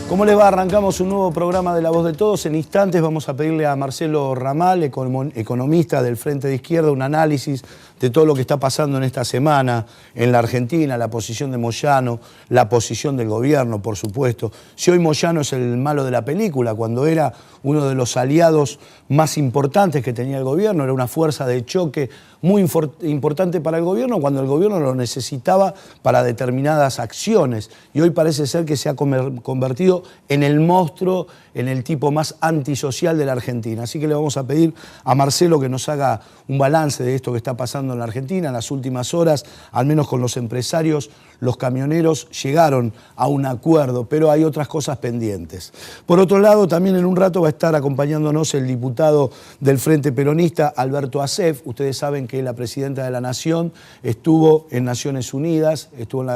¿Cómo les va? Arrancamos un nuevo programa de La Voz de Todos. En instantes vamos a pedirle a Marcelo Ramal, economista del Frente de Izquierda, un análisis de todo lo que está pasando en esta semana en la Argentina, la posición de Moyano, la posición del gobierno, por supuesto. Si hoy Moyano es el malo de la película, cuando era uno de los aliados más importantes que tenía el gobierno, era una fuerza de choque muy importante para el gobierno cuando el gobierno lo necesitaba para determinadas acciones. Y hoy parece ser que se ha convertido en el monstruo, en el tipo más antisocial de la Argentina. Así que le vamos a pedir a Marcelo que nos haga un balance de esto que está pasando en la Argentina. En las últimas horas, al menos con los empresarios, los camioneros llegaron a un acuerdo, pero hay otras cosas pendientes. Por otro lado, también en un rato va a estar acompañándonos el diputado del Frente Peronista, Alberto Asef. Ustedes saben que la presidenta de la Nación estuvo en Naciones Unidas, estuvo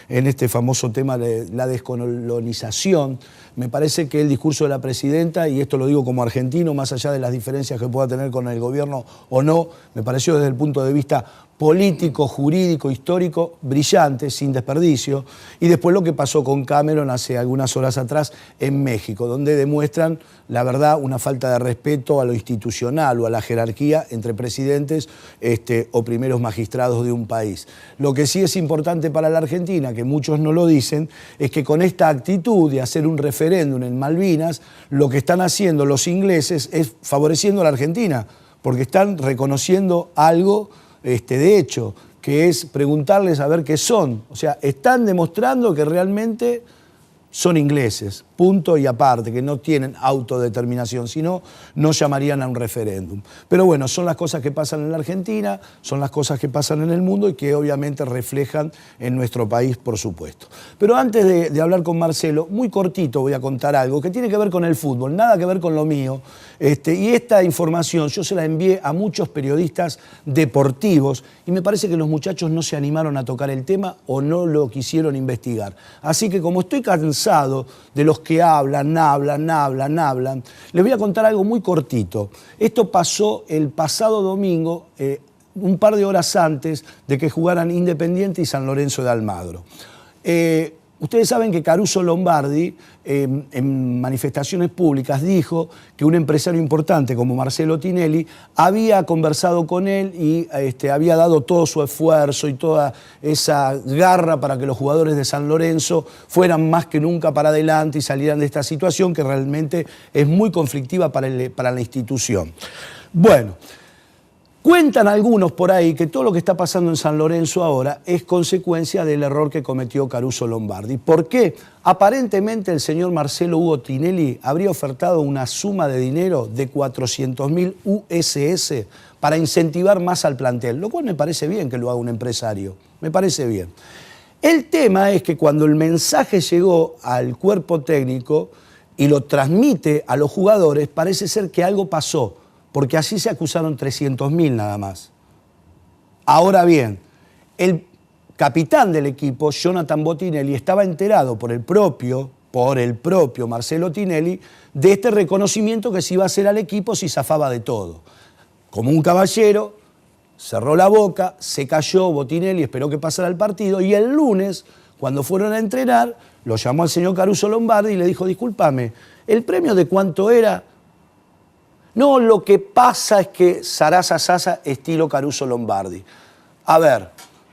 en este famoso tema de la descolonización. Me parece que el discurso de la presidenta, y esto lo digo como argentino, más allá de las diferencias que pueda tener con el gobierno o no, me pareció desde el punto de vista político, jurídico, histórico, brillante, sin desperdicio. Y después lo que pasó con Cameron hace algunas horas atrás en México, donde demuestran, la verdad, una falta de respeto a lo institucional o a la jerarquía entre presidentes o primeros magistrados de un país. Lo que sí es importante para la Argentina, que muchos no lo dicen, es que con esta actitud de hacer un referéndum en Malvinas, lo que están haciendo los ingleses es favoreciendo a la Argentina, porque están reconociendo algo de hecho, que es preguntarles a ver qué son. O sea, están demostrando que realmente son ingleses, punto y aparte, que no tienen autodeterminación, sino no llamarían a un referéndum. Pero bueno, son las cosas que pasan en la Argentina, son las cosas que pasan en el mundo y que obviamente reflejan en nuestro país, por supuesto. Pero antes de hablar con Marcelo, muy cortito voy a contar algo que tiene que ver con el fútbol, nada que ver con lo mío. Y esta información yo se la envié a muchos periodistas deportivos y me parece que los muchachos no se animaron a tocar el tema o no lo quisieron investigar. Así que como estoy cansado de los que hablan, les voy a contar algo muy cortito. Esto pasó el pasado domingo, un par de horas antes de que jugaran Independiente y San Lorenzo de Almagro. Ustedes saben que Caruso Lombardi, en manifestaciones públicas, dijo que un empresario importante como Marcelo Tinelli había conversado con él y había dado todo su esfuerzo y toda esa garra para que los jugadores de San Lorenzo fueran más que nunca para adelante y salieran de esta situación que realmente es muy conflictiva para la institución. Bueno. Cuentan algunos por ahí que todo lo que está pasando en San Lorenzo ahora es consecuencia del error que cometió Caruso Lombardi. ¿Por qué? Aparentemente el señor Marcelo Hugo Tinelli habría ofertado una suma de dinero de 400.000 USS para incentivar más al plantel, lo cual me parece bien que lo haga un empresario, me parece bien. El tema es que cuando el mensaje llegó al cuerpo técnico y lo transmite a los jugadores, parece ser que algo pasó, porque así se acusaron 300.000 nada más. Ahora bien, el capitán del equipo, Jonathan Botinelli, estaba enterado por el propio Marcelo Tinelli de este reconocimiento que se iba a hacer al equipo si zafaba de todo. Como un caballero, cerró la boca, se cayó Botinelli, esperó que pasara el partido y el lunes, cuando fueron a entrenar, lo llamó al señor Caruso Lombardi y le dijo, discúlpame, ¿el premio de cuánto era? No, lo que pasa es que Sarasa Sasa estilo Caruso Lombardi. A ver,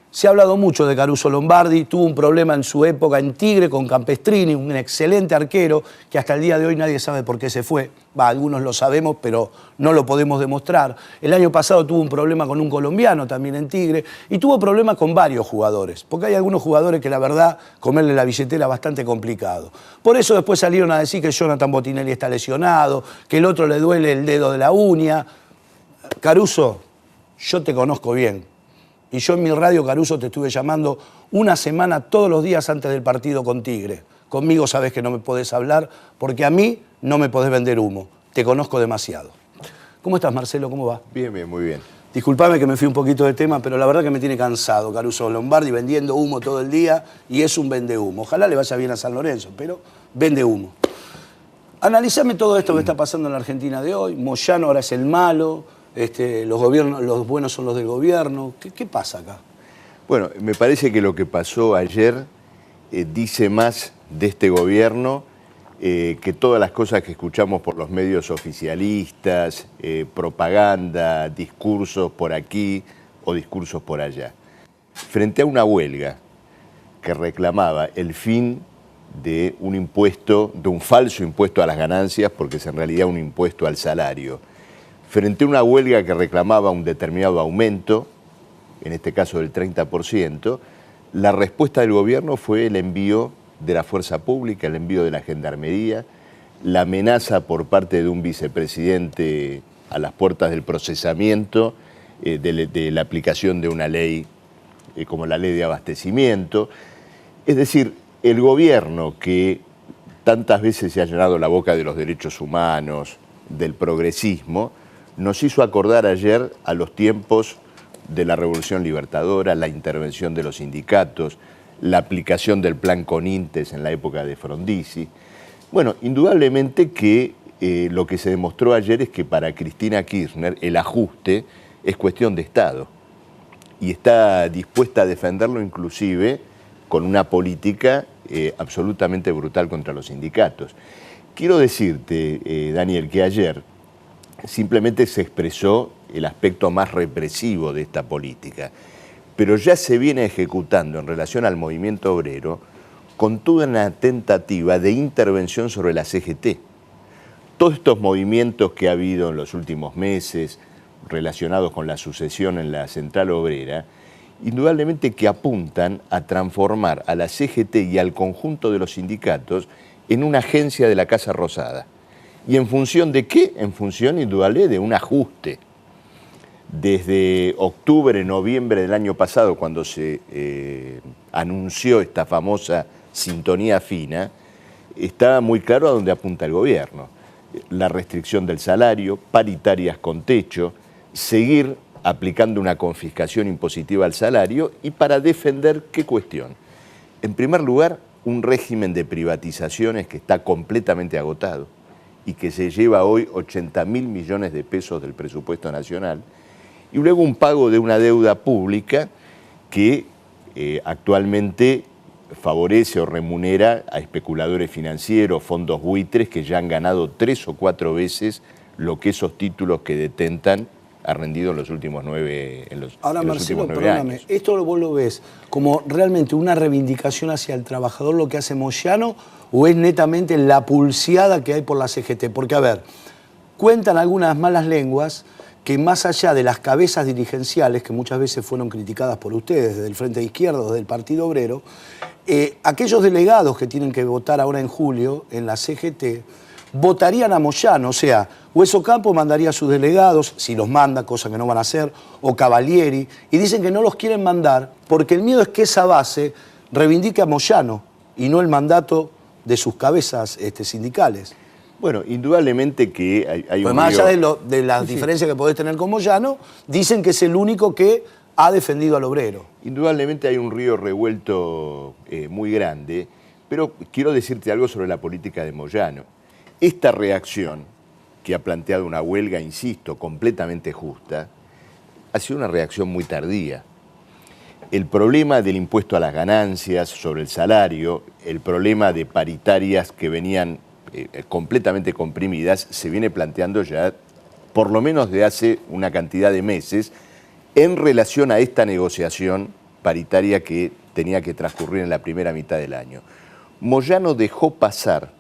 se ha hablado mucho de Caruso Lombardi, tuvo un problema en su época en Tigre con Campestrini, un excelente arquero que hasta el día de hoy nadie sabe por qué se fue. Algunos lo sabemos, pero no lo podemos demostrar. El año pasado tuvo un problema con un colombiano también en Tigre y tuvo problemas con varios jugadores, porque hay algunos jugadores que la verdad comerle la billetera es bastante complicado. Por eso después salieron a decir que Jonathan Botinelli está lesionado, que el otro le duele el dedo de la uña. Caruso, yo te conozco bien. Y yo en mi radio, Caruso, te estuve llamando una semana todos los días antes del partido con Tigre. Conmigo sabes que no me podés hablar porque a mí no me podés vender humo. Te conozco demasiado. ¿Cómo estás, Marcelo? ¿Cómo va? Bien, bien, muy bien. Disculpame que me fui un poquito de tema, pero la verdad que me tiene cansado Caruso Lombardi vendiendo humo todo el día y es un vende humo. Ojalá le vaya bien a San Lorenzo, pero vende humo. Analizame todo esto que está pasando en la Argentina de hoy. Moyano ahora es el malo. Los buenos son los del gobierno. ¿Qué pasa acá? Bueno, me parece que lo que pasó ayer dice más de este gobierno que todas las cosas que escuchamos por los medios oficialistas, propaganda, discursos por aquí o discursos por allá. Frente a una huelga que reclamaba el fin de un impuesto, de un falso impuesto a las ganancias, porque es en realidad un impuesto al salario, frente a una huelga que reclamaba un determinado aumento, en este caso del 30%, la respuesta del gobierno fue el envío de la fuerza pública, el envío de la gendarmería, la amenaza por parte de un vicepresidente a las puertas del procesamiento de la aplicación de una ley como la ley de abastecimiento. Es decir, el gobierno que tantas veces se ha llenado la boca de los derechos humanos, del progresismo, nos hizo acordar ayer a los tiempos de la Revolución Libertadora, la intervención de los sindicatos, la aplicación del plan Conintes en la época de Frondizi. Bueno, indudablemente que lo que se demostró ayer es que para Cristina Kirchner el ajuste es cuestión de Estado y está dispuesta a defenderlo inclusive con una política absolutamente brutal contra los sindicatos. Quiero decirte, Daniel, que ayer simplemente se expresó el aspecto más represivo de esta política, pero ya se viene ejecutando en relación al movimiento obrero con toda una tentativa de intervención sobre la CGT. Todos estos movimientos que ha habido en los últimos meses relacionados con la sucesión en la central obrera, indudablemente que apuntan a transformar a la CGT y al conjunto de los sindicatos en una agencia de la Casa Rosada. ¿Y en función de qué? En función, indudable, de un ajuste. Desde octubre, noviembre del año pasado, cuando se anunció esta famosa sintonía fina, estaba muy claro a dónde apunta el gobierno. La restricción del salario, paritarias con techo, seguir aplicando una confiscación impositiva al salario y para defender ¿qué cuestión? En primer lugar, un régimen de privatizaciones que está completamente agotado y que se lleva hoy 80.000 millones de pesos del presupuesto nacional, y luego un pago de una deuda pública que actualmente favorece o remunera a especuladores financieros, fondos buitres que ya han ganado 3 o 4 veces lo que esos títulos que detentan ha rendido en los últimos 9 años. Ahora, Marcelo, perdóname, ¿esto vos lo ves como realmente una reivindicación hacia el trabajador lo que hace Moyano o es netamente la pulseada que hay por la CGT? Porque, a ver, cuentan algunas malas lenguas que más allá de las cabezas dirigenciales, que muchas veces fueron criticadas por ustedes, desde el Frente de Izquierda, desde el Partido Obrero, aquellos delegados que tienen que votar ahora en julio en la CGT, votarían a Moyano, o sea, Hueso Campo mandaría a sus delegados, si los manda, cosa que no van a hacer, o Cavalieri, y dicen que no los quieren mandar porque el miedo es que esa base reivindique a Moyano y no el mandato de sus cabezas sindicales. Bueno, indudablemente que hay pues más allá de las diferencias que podés tener con Moyano, dicen que es el único que ha defendido al obrero. Indudablemente hay un río revuelto muy grande, pero quiero decirte algo sobre la política de Moyano. Esta reacción que ha planteado una huelga, insisto, completamente justa, ha sido una reacción muy tardía. El problema del impuesto a las ganancias sobre el salario, el problema de paritarias que venían completamente comprimidas, se viene planteando ya por lo menos de hace una cantidad de meses en relación a esta negociación paritaria que tenía que transcurrir en la primera mitad del año. Moyano dejó pasar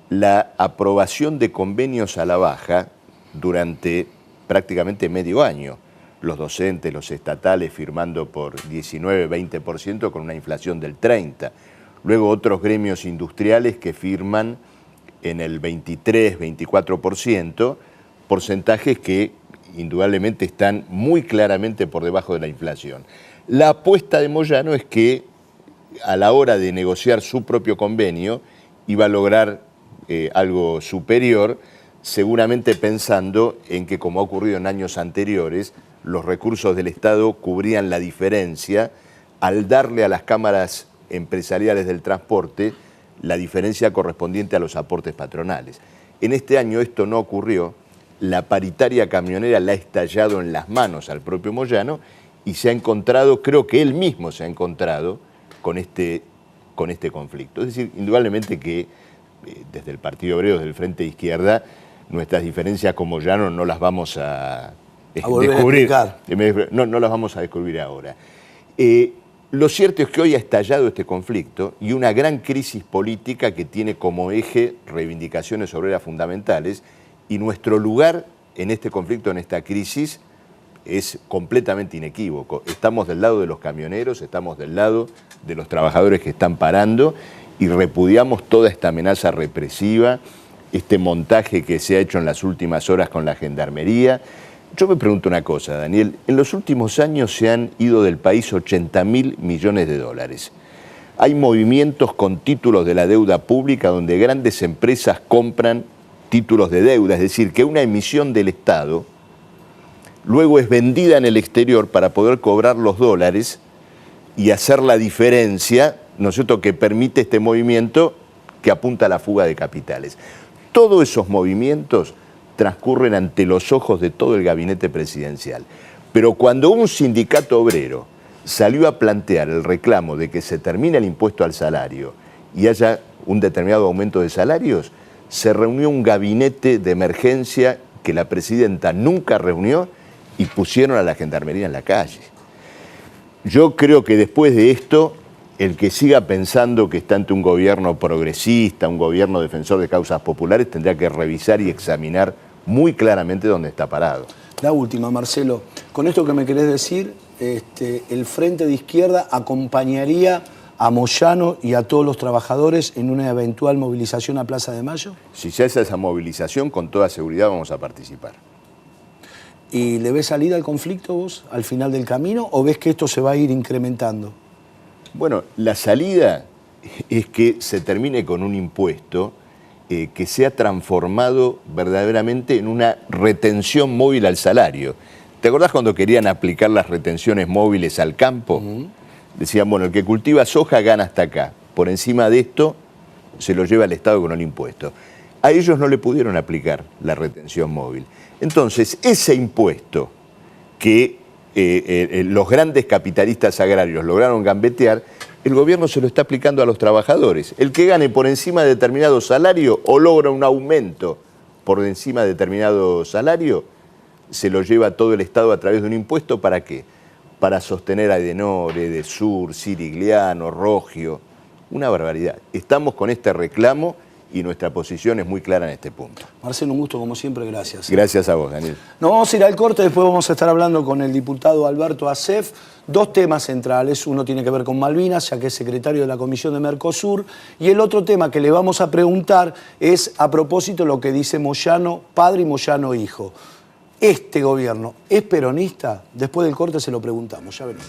la aprobación de convenios a la baja durante prácticamente medio año. Los docentes, los estatales firmando por 19-20% con una inflación del 30%. Luego otros gremios industriales que firman en el 23-24%, porcentajes que indudablemente están muy claramente por debajo de la inflación. La apuesta de Moyano es que a la hora de negociar su propio convenio iba a lograr algo superior, seguramente pensando en que, como ha ocurrido en años anteriores, los recursos del Estado cubrían la diferencia al darle a las cámaras empresariales del transporte la diferencia correspondiente a los aportes patronales. En este año esto no ocurrió, la paritaria camionera la ha estallado en las manos al propio Moyano y se ha encontrado, creo que él mismo se ha encontrado con este conflicto. Es decir, indudablemente que desde el Partido Obrero, desde el Frente de Izquierda, nuestras diferencias con Moyano no las vamos a descubrir. No las vamos a descubrir ahora. Lo cierto es que hoy ha estallado este conflicto y una gran crisis política que tiene como eje reivindicaciones obreras fundamentales, y nuestro lugar en este conflicto, en esta crisis, es completamente inequívoco. Estamos del lado de los camioneros, estamos del lado de los trabajadores que están parando y repudiamos toda esta amenaza represiva, este montaje que se ha hecho en las últimas horas con la Gendarmería. Yo me pregunto una cosa, Daniel, en los últimos años se han ido del país 80.000 millones de dólares. Hay movimientos con títulos de la deuda pública donde grandes empresas compran títulos de deuda, es decir, que una emisión del Estado luego es vendida en el exterior para poder cobrar los dólares y hacer la diferencia, ¿no es cierto?, que permite este movimiento que apunta a la fuga de capitales. Todos esos movimientos transcurren ante los ojos de todo el gabinete presidencial. Pero cuando un sindicato obrero salió a plantear el reclamo de que se termine el impuesto al salario y haya un determinado aumento de salarios, se reunió un gabinete de emergencia que la presidenta nunca reunió y pusieron a la Gendarmería en la calle. Yo creo que después de esto, el que siga pensando que está ante un gobierno progresista, un gobierno defensor de causas populares, tendrá que revisar y examinar muy claramente dónde está parado. La última, Marcelo. Con esto que me querés decir, el Frente de Izquierda acompañaría a Moyano y a todos los trabajadores en una eventual movilización a Plaza de Mayo. Si se hace esa movilización, con toda seguridad vamos a participar. ¿Y le ves salida al conflicto vos al final del camino o ves que esto se va a ir incrementando? Bueno, la salida es que se termine con un impuesto que sea transformado verdaderamente en una retención móvil al salario. ¿Te acordás cuando querían aplicar las retenciones móviles al campo? Decían, bueno, el que cultiva soja gana hasta acá. Por encima de esto se lo lleva el Estado con el impuesto. A ellos no le pudieron aplicar la retención móvil. Entonces, ese impuesto que los grandes capitalistas agrarios lograron gambetear, el gobierno se lo está aplicando a los trabajadores. El que gane por encima de determinado salario o logra un aumento por encima de determinado salario, se lo lleva todo el Estado a través de un impuesto. ¿Para qué? Para sostener a Edenor, Edesur, Sirigliano, Rogio. Una barbaridad. Estamos con este reclamo y nuestra posición es muy clara en este punto. Marcelo, un gusto como siempre, gracias. Gracias a vos, Daniel. Nos vamos a ir al corte, después vamos a estar hablando con el diputado Alberto Asef. Dos temas centrales, uno tiene que ver con Malvinas, ya que es secretario de la Comisión de Mercosur, y el otro tema que le vamos a preguntar es a propósito de lo que dice Moyano padre y Moyano hijo. ¿Este gobierno es peronista? Después del corte se lo preguntamos, ya veremos.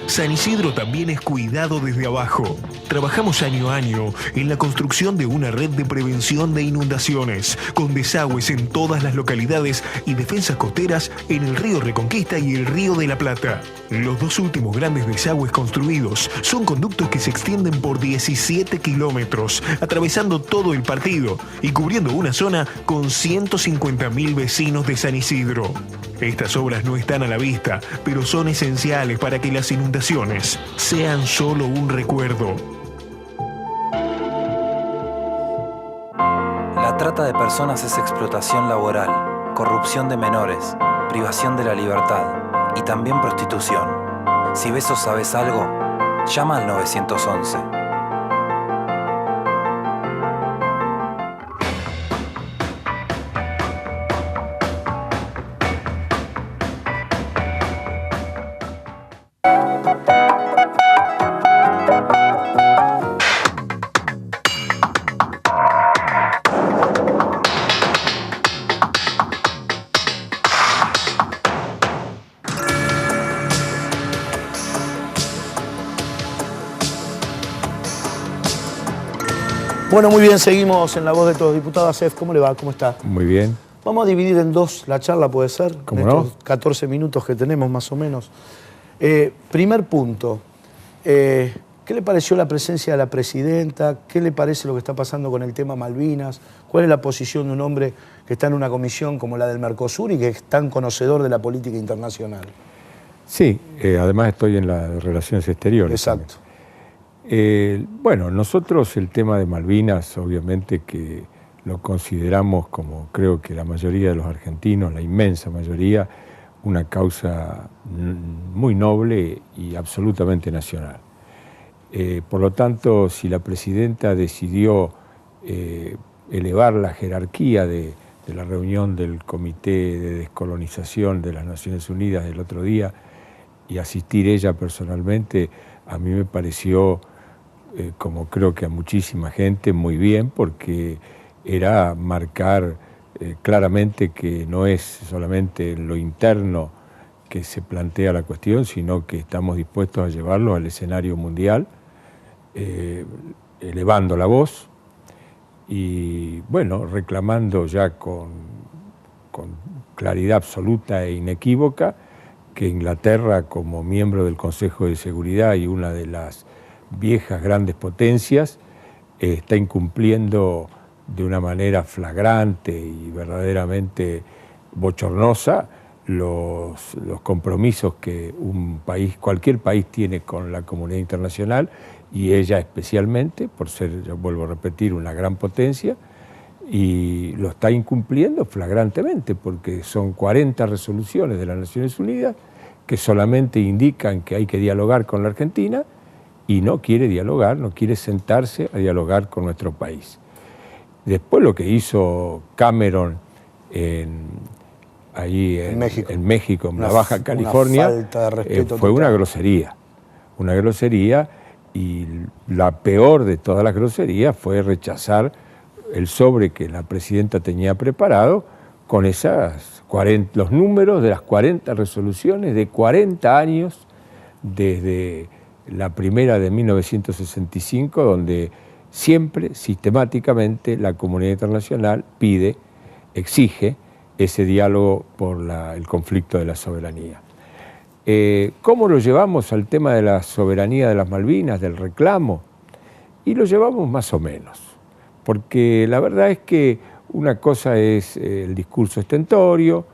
San Isidro también es cuidado desde abajo. Trabajamos año a año en la construcción de una red de prevención de inundaciones, con desagües en todas las localidades y defensas costeras en el río Reconquista y el río de la Plata. Los dos últimos grandes desagües construidos son conductos que se extienden por 17 kilómetros, atravesando todo el partido y cubriendo una zona con 150.000 vecinos de San Isidro. Estas obras no están a la vista, pero son esenciales para que las inundaciones sean solo un recuerdo. La trata de personas es explotación laboral, corrupción de menores, privación de la libertad y también prostitución. Si ves o sabes algo, llama al 911. Bueno, muy bien, seguimos en La Voz de Todos. Diputado Asef, ¿cómo le va? ¿Cómo está? Muy bien. Vamos a dividir en dos la charla, ¿puede ser? ¿Cómo en no? estos 14 minutos que tenemos, más o menos. Primer punto. ¿Qué le pareció la presencia de la presidenta? ¿Qué le parece lo que está pasando con el tema Malvinas? ¿Cuál es la posición de un hombre que está en una comisión como la del Mercosur y que es tan conocedor de la política internacional? Sí, además estoy en las relaciones exteriores. Exacto. Bueno, nosotros el tema de Malvinas, obviamente que lo consideramos, como creo que la mayoría de los argentinos, la inmensa mayoría, una causa muy noble y absolutamente nacional. Por lo tanto, si la presidenta decidió elevar la jerarquía de la reunión del Comité de Descolonización de las Naciones Unidas del otro día y asistir ella personalmente, a mí me pareció, como creo que a muchísima gente, muy bien, porque era marcar claramente que no es solamente en lo interno que se plantea la cuestión, sino que estamos dispuestos a llevarlo al escenario mundial, elevando la voz y, bueno, reclamando ya con claridad absoluta e inequívoca que Inglaterra, como miembro del Consejo de Seguridad y una de las viejas grandes potencias, está incumpliendo de una manera flagrante y verdaderamente bochornosa los compromisos que cualquier país tiene con la comunidad internacional, y ella especialmente, por ser, yo vuelvo a repetir, una gran potencia, y lo está incumpliendo flagrantemente, porque son 40 resoluciones de las Naciones Unidas que solamente indican que hay que dialogar con la Argentina, y no quiere dialogar, no quiere sentarse a dialogar con nuestro país. Después lo que hizo Cameron allí en México, en la Baja California, fue una grosería, y la peor de todas las groserías fue rechazar el sobre que la presidenta tenía preparado con los números de las 40 resoluciones de 40 años desde la primera de 1965, donde siempre, sistemáticamente, la comunidad internacional exige ese diálogo por el conflicto de la soberanía. ¿Cómo lo llevamos al tema de la soberanía de las Malvinas, del reclamo? Y lo llevamos más o menos, porque la verdad es que una cosa es el discurso estentorio,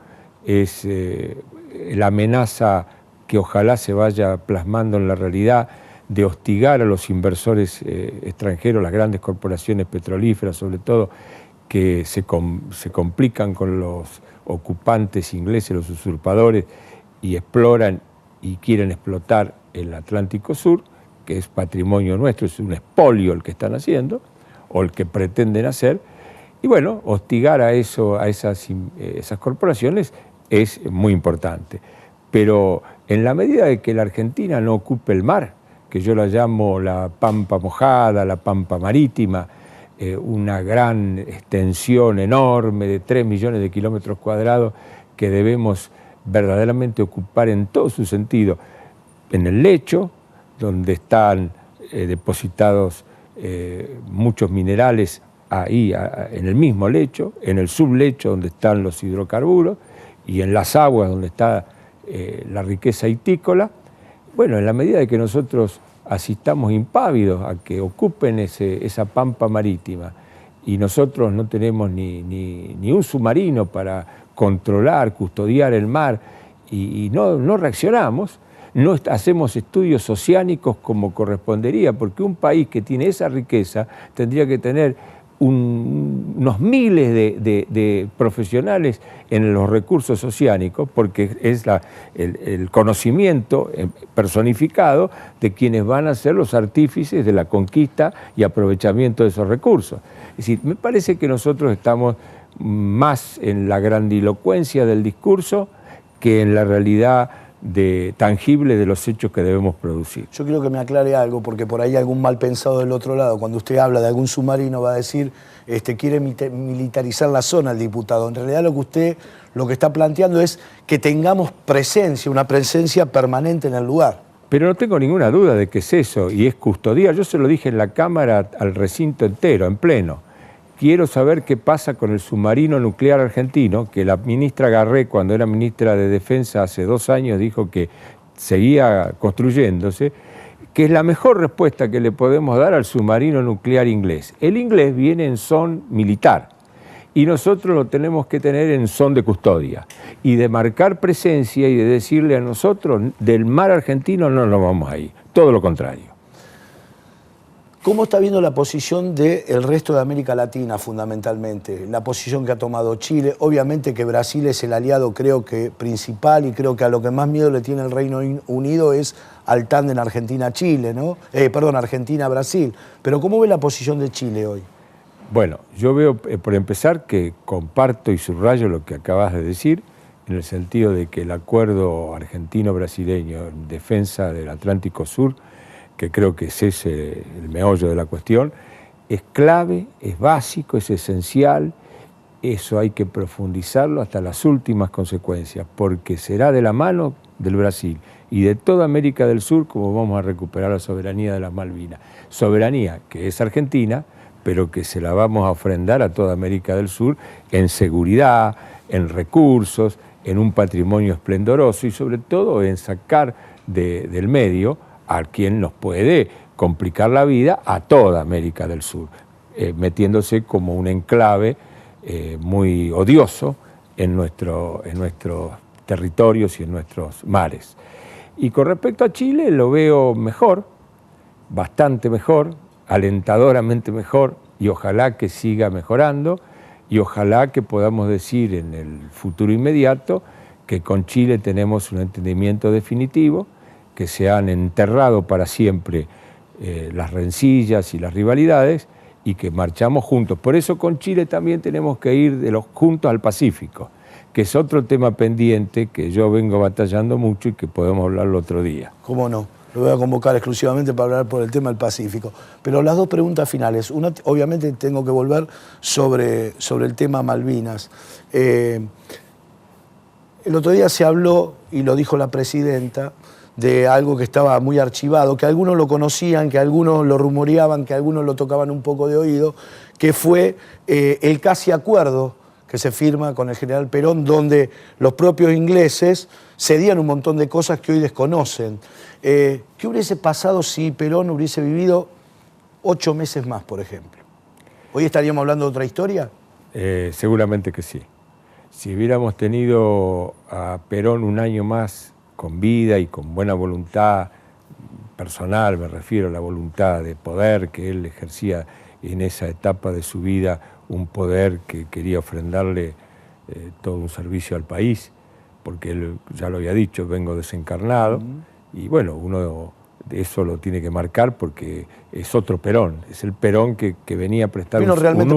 es la amenaza que ojalá se vaya plasmando en la realidad de hostigar a los inversores extranjeros, las grandes corporaciones petrolíferas sobre todo, que se complican con los ocupantes ingleses, los usurpadores, y exploran y quieren explotar el Atlántico Sur, que es patrimonio nuestro, es un expolio el que están haciendo, o el que pretenden hacer, y bueno, hostigar a esas corporaciones es muy importante. Pero en la medida de que la Argentina no ocupe el mar, que yo la llamo la pampa mojada, la pampa marítima, una gran extensión enorme de 3 millones de kilómetros cuadrados que debemos verdaderamente ocupar en todo su sentido, en el lecho, donde están depositados muchos minerales ahí en el mismo lecho, en el sublecho donde están los hidrocarburos y en las aguas donde está la riqueza hitícola. Bueno, en la medida de que nosotros asistamos impávidos a que ocupen esa pampa marítima y nosotros no tenemos ni un submarino para controlar, custodiar el mar y no reaccionamos, no hacemos estudios oceánicos como correspondería, porque un país que tiene esa riqueza tendría que tener unos miles de profesionales en los recursos oceánicos, porque es el conocimiento personificado de quienes van a ser los artífices de la conquista y aprovechamiento de esos recursos. Es decir, me parece que nosotros estamos más en la grandilocuencia del discurso que en la realidad tangible de los hechos que debemos producir. Yo quiero que me aclare algo, porque por ahí algún mal pensado del otro lado, cuando usted habla de algún submarino, va a decir quiere militarizar la zona el diputado. En realidad lo que está planteando es que tengamos presencia, una presencia permanente en el lugar. Pero no tengo ninguna duda de que es eso, y es custodiar. Yo se lo dije en la Cámara al recinto entero, en pleno. Quiero saber qué pasa con el submarino nuclear argentino, que la ministra Garré, cuando era ministra de Defensa hace 2 años, dijo que seguía construyéndose. que es la mejor respuesta que le podemos dar al submarino nuclear inglés. El inglés viene en son militar y nosotros lo tenemos que tener en son de custodia y de marcar presencia y de decirle a nosotros, del mar argentino no nos vamos a ir, todo lo contrario. ¿Cómo está viendo la posición del resto de América Latina fundamentalmente? La posición que ha tomado Chile, obviamente que Brasil es el aliado creo que principal y creo que a lo que más miedo le tiene el Reino Unido es al tándem Argentina-Chile, ¿no? Perdón, Argentina-Brasil. Pero ¿cómo ve la posición de Chile hoy? Bueno, yo veo, por empezar, que comparto y subrayo lo que acabas de decir, en el sentido de que el acuerdo argentino-brasileño en defensa del Atlántico Sur, que creo que es ese el meollo de la cuestión, es clave, es básico, es esencial, eso hay que profundizarlo hasta las últimas consecuencias, porque será de la mano del Brasil y de toda América del Sur como vamos a recuperar la soberanía de las Malvinas. Soberanía que es argentina, pero que se la vamos a ofrendar a toda América del Sur en seguridad, en recursos, en un patrimonio esplendoroso y sobre todo en sacar del medio a quien nos puede complicar la vida a toda América del Sur, metiéndose como un enclave muy odioso en nuestros territorios y en nuestros mares. Y con respecto a Chile lo veo mejor, bastante mejor, alentadoramente mejor, y ojalá que siga mejorando, y ojalá que podamos decir en el futuro inmediato que con Chile tenemos un entendimiento definitivo, que se han enterrado para siempre las rencillas y las rivalidades y que marchamos juntos. Por eso con Chile también tenemos que ir juntos al Pacífico, que es otro tema pendiente que yo vengo batallando mucho y que podemos hablarlo otro día. ¿Cómo no? Lo voy a convocar exclusivamente para hablar por el tema del Pacífico. Pero las dos preguntas finales. Una, obviamente, tengo que volver sobre el tema Malvinas. El otro día se habló, y lo dijo la presidenta, de algo que estaba muy archivado, que algunos lo conocían, que algunos lo rumoreaban, que algunos lo tocaban un poco de oído, que fue el casi acuerdo que se firma con el general Perón, donde los propios ingleses cedían un montón de cosas que hoy desconocen. ¿Qué hubiese pasado si Perón hubiese vivido 8 meses más, por ejemplo? ¿Hoy estaríamos hablando de otra historia? Seguramente que sí. Si hubiéramos tenido a Perón un año más con vida y con buena voluntad personal, me refiero a la voluntad de poder que él ejercía en esa etapa de su vida, un poder que quería ofrendarle todo un servicio al país, porque él ya lo había dicho, vengo desencarnado, y bueno, uno de eso lo tiene que marcar porque es otro Perón, es el Perón que venía a prestar un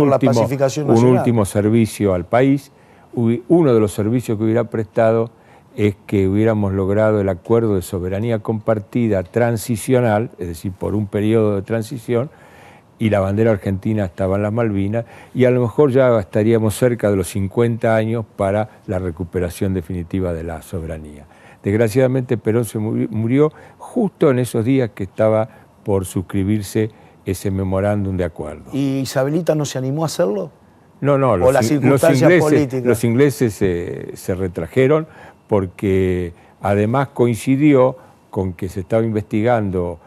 último servicio al país. Uno de los servicios que hubiera prestado es que hubiéramos logrado el acuerdo de soberanía compartida transicional, es decir, por un periodo de transición, y la bandera argentina estaba en las Malvinas, y a lo mejor ya estaríamos cerca de los 50 años para la recuperación definitiva de la soberanía. Desgraciadamente Perón se murió justo en esos días que estaba por suscribirse ese memorándum de acuerdo. ¿Y Isabelita no se animó a hacerlo? No, los ingleses se retrajeron porque además coincidió con que se estaba investigando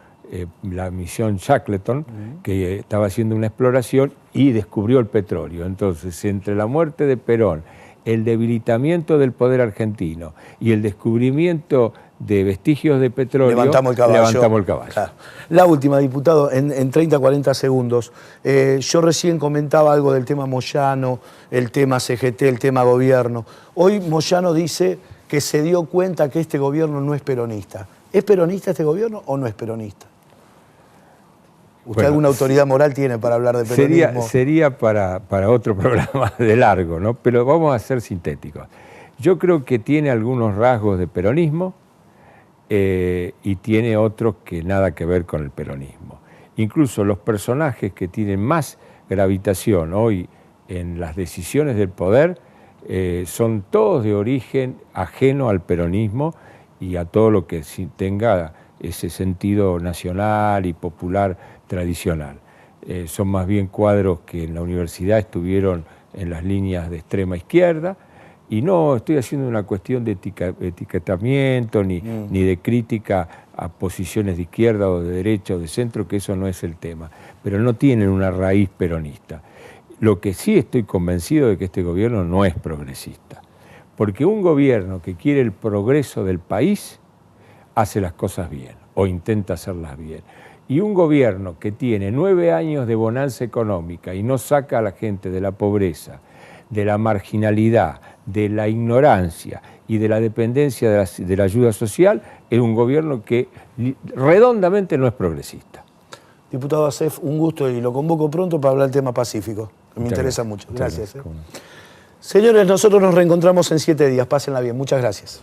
la misión Shackleton, que estaba haciendo una exploración y descubrió el petróleo. Entonces, entre la muerte de Perón, el debilitamiento del poder argentino y el descubrimiento de vestigios de petróleo, levantamos el caballo. Claro. La última, diputado, en 30, 40 segundos. Yo recién comentaba algo del tema Moyano, el tema CGT, el tema gobierno. Hoy Moyano dice que se dio cuenta que este gobierno no es peronista. ¿Es peronista este gobierno o no es peronista? ¿Usted alguna autoridad moral tiene para hablar de peronismo? Sería para otro programa de largo, ¿no? Pero vamos a ser sintéticos. Yo creo que tiene algunos rasgos de peronismo y tiene otros que nada que ver con el peronismo. Incluso los personajes que tienen más gravitación hoy en las decisiones del poder son todos de origen ajeno al peronismo y a todo lo que tenga ese sentido nacional y popular tradicional. Son más bien cuadros que en la universidad estuvieron en las líneas de extrema izquierda Y no estoy haciendo una cuestión de etiquetamiento ni de crítica a posiciones de izquierda o de derecha o de centro, que eso no es el tema. Pero no tienen una raíz peronista. Lo que sí estoy convencido de que este gobierno no es progresista. Porque un gobierno que quiere el progreso del país hace las cosas bien o intenta hacerlas bien. Y un gobierno que tiene 9 años de bonanza económica y no saca a la gente de la pobreza, de la marginalidad, de la ignorancia y de la dependencia de la ayuda social, es un gobierno que redondamente no es progresista. Diputado Acef, un gusto y lo convoco pronto para hablar del tema Pacífico, que me interesa mucho. Gracias. Señores, nosotros nos reencontramos en 7 días. Pásenla bien. Muchas gracias.